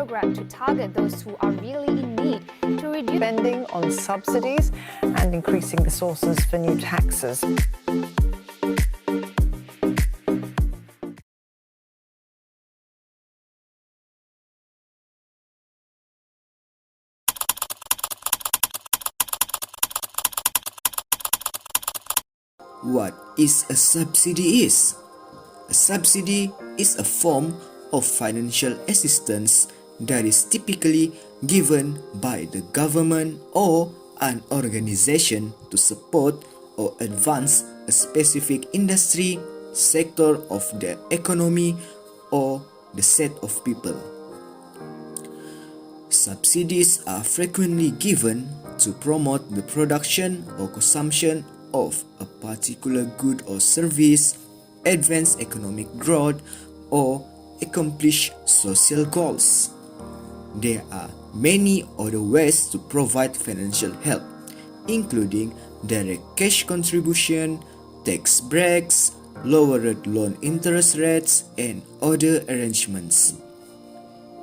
program to target those who are really in need to reduce spending on subsidies and increasing the sources for new taxes. What is a subsidy is? A subsidy is a form of financial assistance that is typically given by the government or an organization to support or advance a specific industry, sector of the economy, or the set of people. Subsidies are frequently given to promote the production or consumption of a particular good or service, advance economic growth, or accomplish social goals. There are many other ways to provide financial help, including direct cash contribution, tax breaks, lowered loan interest rates, and other arrangements.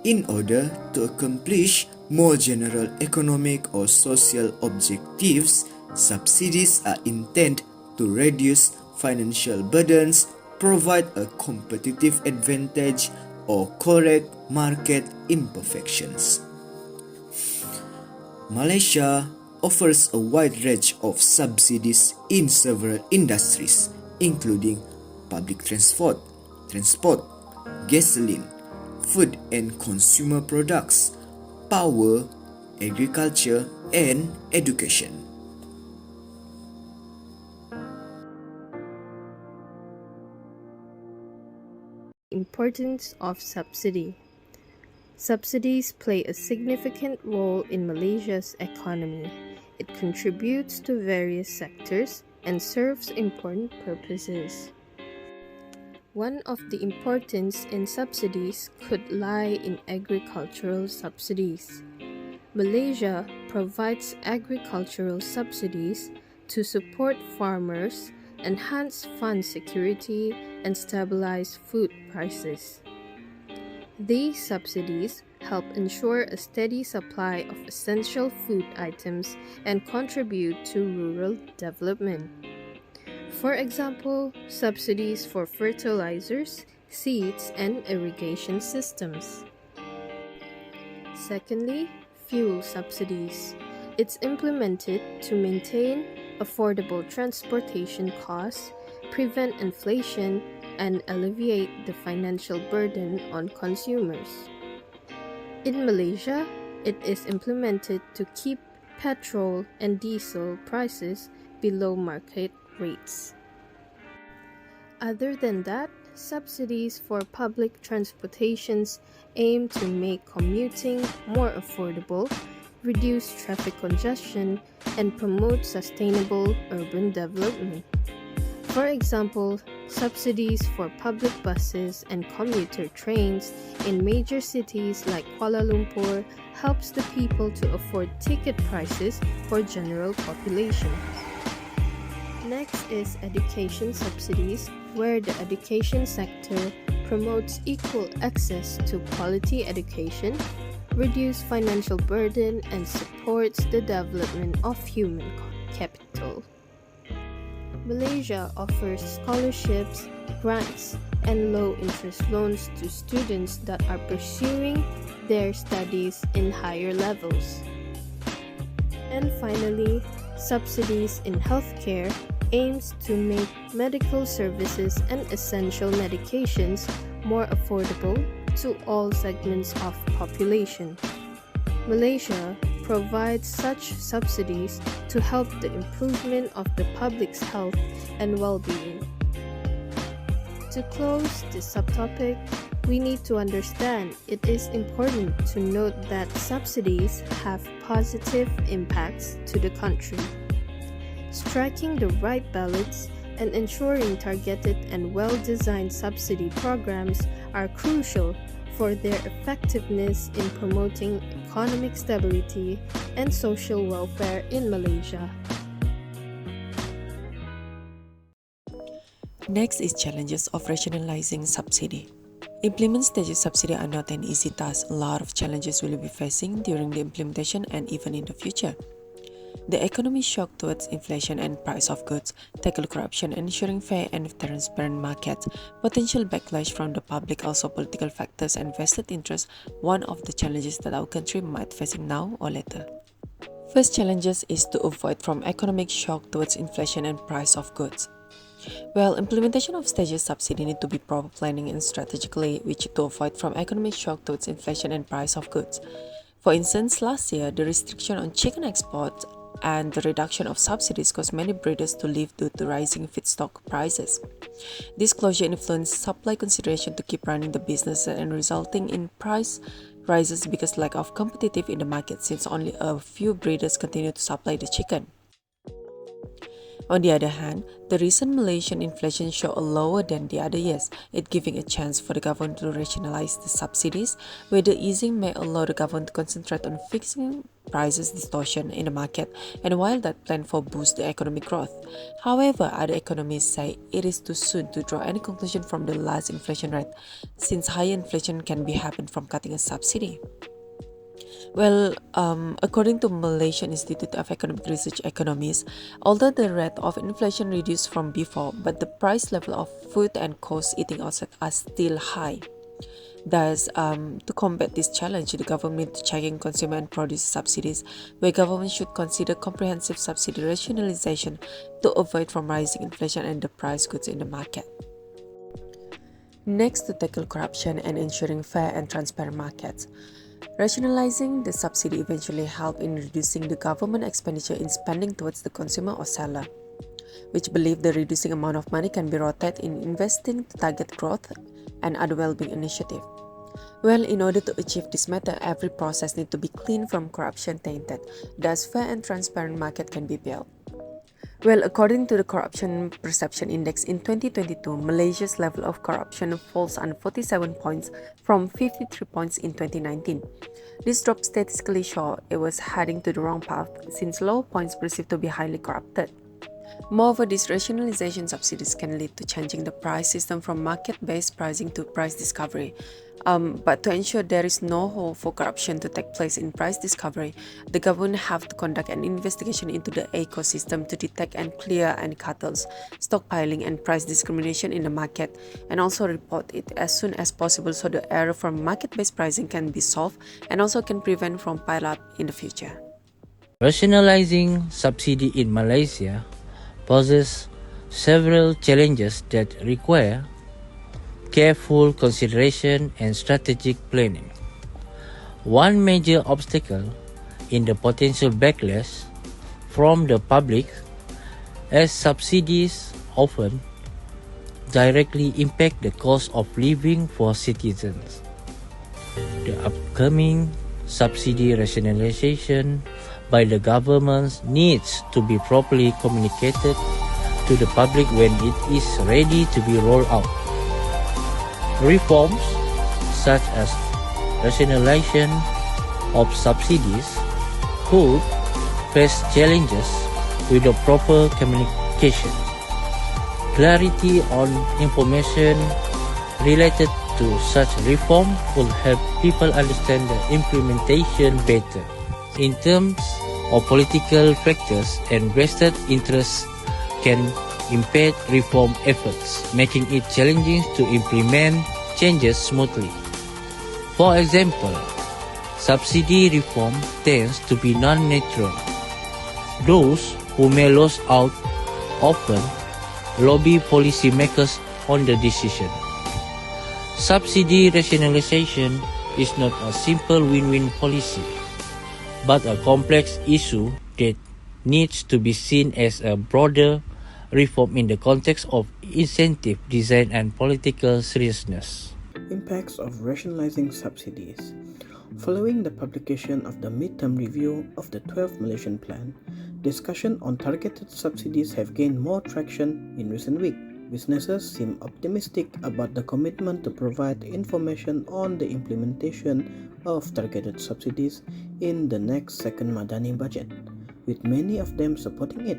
In order to accomplish more general economic or social objectives, subsidies are intended to reduce financial burdens, provide a competitive advantage, or correct market imperfections. Malaysia offers a wide range of subsidies in several industries, including public transport, gasoline, food and consumer products, power, agriculture, and education. Importance of subsidy. Subsidies play a significant role in Malaysia's economy. It contributes to various sectors and serves important purposes. One of the importance in subsidies could lie in agricultural subsidies. Malaysia provides agricultural subsidies to support farmers, enhance fund security, and stabilize food prices. These subsidies help ensure a steady supply of essential food items and contribute to rural development. For example, subsidies for fertilizers, seeds, and irrigation systems. Secondly, fuel subsidies. It's implemented to maintain affordable transportation costs, prevent inflation, and alleviate the financial burden on consumers. In Malaysia, it is implemented to keep petrol and diesel prices below market rates. Other than that, subsidies for public transportations aim to make commuting more affordable, reduce traffic congestion, and promote sustainable urban development. For example, subsidies for public buses and commuter trains in major cities like Kuala Lumpur helps the people to afford ticket prices for general population. Next is education subsidies, where the education sector promotes equal access to quality education, reduce financial burden, and supports the development of human capital. Malaysia offers scholarships, grants, and low-interest loans to students that are pursuing their studies in higher levels. And finally, subsidies in healthcare aims to make medical services and essential medications more affordable to all segments of population. Malaysia provides such subsidies to help the improvement of the public's health and well-being. To close this subtopic, we need to understand it is important to note that subsidies have positive impacts to the country. Striking the right balance and ensuring targeted and well-designed subsidy programs are crucial for their effectiveness in promoting economic stability and social welfare in Malaysia. Next is challenges of rationalizing subsidy. Implement stages subsidy are not an easy task. A lot of challenges will be facing during the implementation and even in the future. The economic shock towards inflation and price of goods, tackle corruption, ensuring fair and transparent markets, potential backlash from the public, also political factors and vested interests, one of the challenges that our country might facing now or later. First challenges is to avoid from economic shock towards inflation and price of goods. Well, implementation of stages subsidy need to be proper planning and strategically, which to avoid from economic shock towards inflation and price of goods. For instance, last year, the restriction on chicken export and the reduction of subsidies caused many breeders to leave due to rising feedstock prices. This closure influenced supply consideration to keep running the business and resulting in price rises because lack of competitive in the market since only a few breeders continue to supply the chicken. On the other hand, the recent Malaysian inflation showed a lower than the other years, it giving a chance for the government to rationalize the subsidies, where the easing may allow the government to concentrate on fixing prices distortion in the market, and while that plan for boost the economic growth. However, other economists say it is too soon to draw any conclusion from the last inflation rate, since higher inflation can be happened from cutting a subsidy. Well, according to Malaysian Institute of Economic Research economists, although the rate of inflation reduced from before, but the price level of food and cost eating outside are still high. Thus, to combat this challenge, the government checking consumer and producer subsidies, where government should consider comprehensive subsidy rationalization to avoid from rising inflation and the price goods in the market. Next, to tackle corruption and ensuring fair and transparent markets. Rationalizing the subsidy eventually help in reducing the government expenditure in spending towards the consumer or seller, which believe the reducing amount of money can be rotated in investing to target growth and other well-being initiatives. Well, in order to achieve this matter, every process needs to be clean from corruption tainted, thus fair and transparent market can be built. Well, according to the Corruption Perception Index in 2022, Malaysia's level of corruption falls on 47 points from 53 points in 2019. This drop statistically shows it was heading to the wrong path since low points perceived to be highly corrupted. Moreover, these rationalization subsidies can lead to changing the price system from market-based pricing to price discovery. But to ensure there is no hole for corruption to take place in price discovery, the government have to conduct an investigation into the ecosystem to detect and clear any cartels, stockpiling and price discrimination in the market, and also report it as soon as possible so the error from market-based pricing can be solved and also can prevent from pile up in the future. Rationalizing subsidy in Malaysia poses several challenges that require careful consideration and strategic planning. One major obstacle in the potential backlash from the public, as subsidies often directly impact the cost of living for citizens. The upcoming subsidy rationalization by the government needs to be properly communicated to the public when it is ready to be rolled out. Reforms such as rationalization of subsidies could face challenges with the proper communication. Clarity on information related to such reform will help people understand the implementation better. In terms of political factors and vested interests can impede reform efforts, making it challenging to implement changes smoothly. For example, subsidy reform tends to be non-neutral. Those who may lose out often lobby policymakers on the decision. Subsidy rationalization is not a simple win-win policy, but a complex issue that needs to be seen as a broader reform in the context of incentive design and political seriousness. Impacts of rationalizing subsidies. Following the publication of the midterm review of the 12th Malaysian Plan, discussion on targeted subsidies have gained more traction in recent weeks. Businesses seem optimistic about the commitment to provide information on the implementation of targeted subsidies in the next second Madani budget, with many of them supporting it.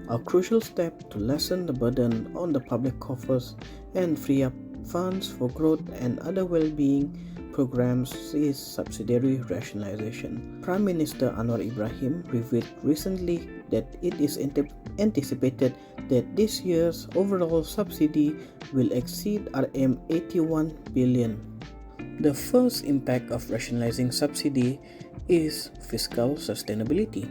A crucial step to lessen the burden on the public coffers and free up funds for growth and other well-being programs is subsidiary rationalization. Prime Minister Anwar Ibrahim revealed recently that it is anticipated that this year's overall subsidy will exceed Rm 81 billion. The first impact of rationalizing subsidy is fiscal sustainability.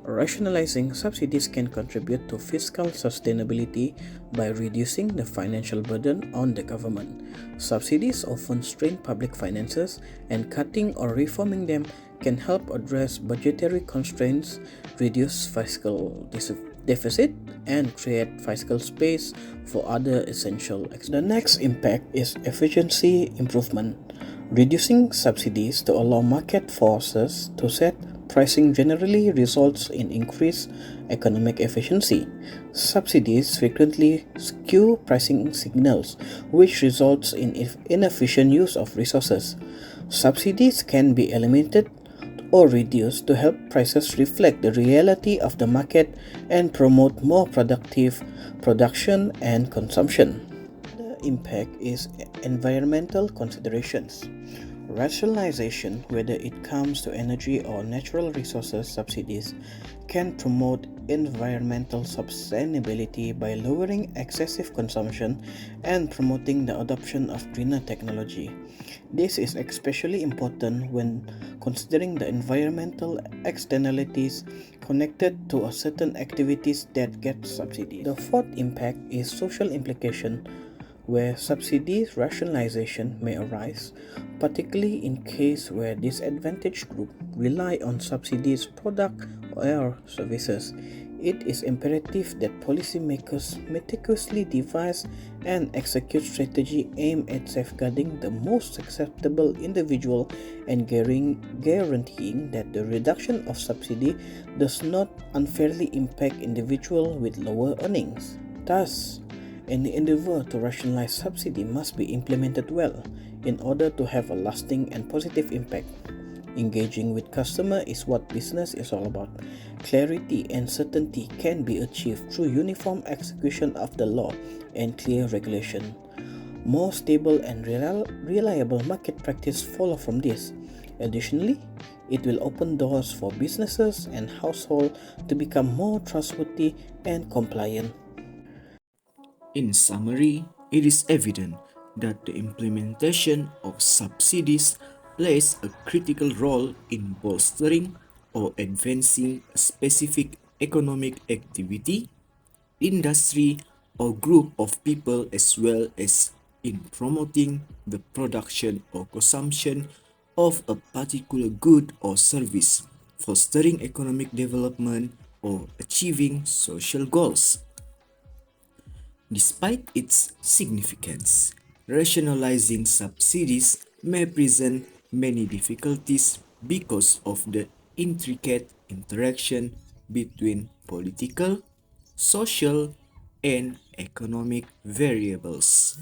Rationalizing subsidies can contribute to fiscal sustainability by reducing the financial burden on the government. Subsidies often strain public finances, and cutting or reforming them can help address budgetary constraints, reduce fiscal deficit, and create fiscal space for other essential. The next impact is efficiency improvement. Reducing subsidies to allow market forces to set pricing generally results in increased economic efficiency. Subsidies frequently skew pricing signals, which results in inefficient use of resources. Subsidies can be eliminated or reduced to help prices reflect the reality of the market and promote more productive production and consumption. The impact is environmental considerations. Rationalization, whether it comes to energy or natural resources subsidies, can promote environmental sustainability by lowering excessive consumption and promoting the adoption of greener technology. This is especially important when considering the environmental externalities connected to certain activities that get subsidies. The fourth impact is social implication, where subsidy rationalization may arise, particularly in case where disadvantaged groups rely on subsidies product or services. It is imperative that policymakers meticulously devise and execute strategy aimed at safeguarding the most susceptible individual and guaranteeing that the reduction of subsidy does not unfairly impact individuals with lower earnings. Thus, any endeavor to rationalize subsidy must be implemented well in order to have a lasting and positive impact. Engaging with customer is what business is all about. Clarity and certainty can be achieved through uniform execution of the law and clear regulation. More stable and reliable market practice follow from this. Additionally, it will open doors for businesses and households to become more trustworthy and compliant. In summary, it is evident that the implementation of subsidies plays a critical role in bolstering or advancing a specific economic activity, industry, or group of people, as well as in promoting the production or consumption of a particular good or service, fostering economic development, or achieving social goals. Despite its significance, rationalizing subsidies may present many difficulties because of the intricate interaction between political, social, and economic variables.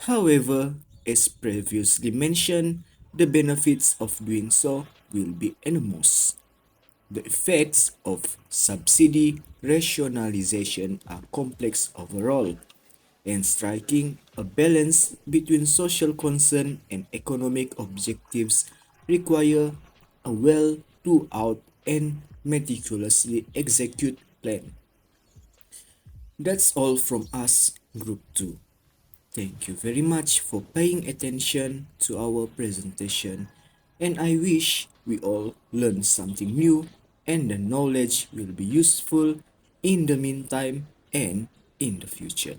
However, as previously mentioned, the benefits of doing so will be enormous. The effects of subsidy rationalization are complex overall, and striking a balance between social concern and economic objectives require a well thought out and meticulously executed plan. That's all from us, Group 2. Thank you very much for paying attention to our presentation, and I wish we all learn something new and the knowledge will be useful in the meantime and in the future.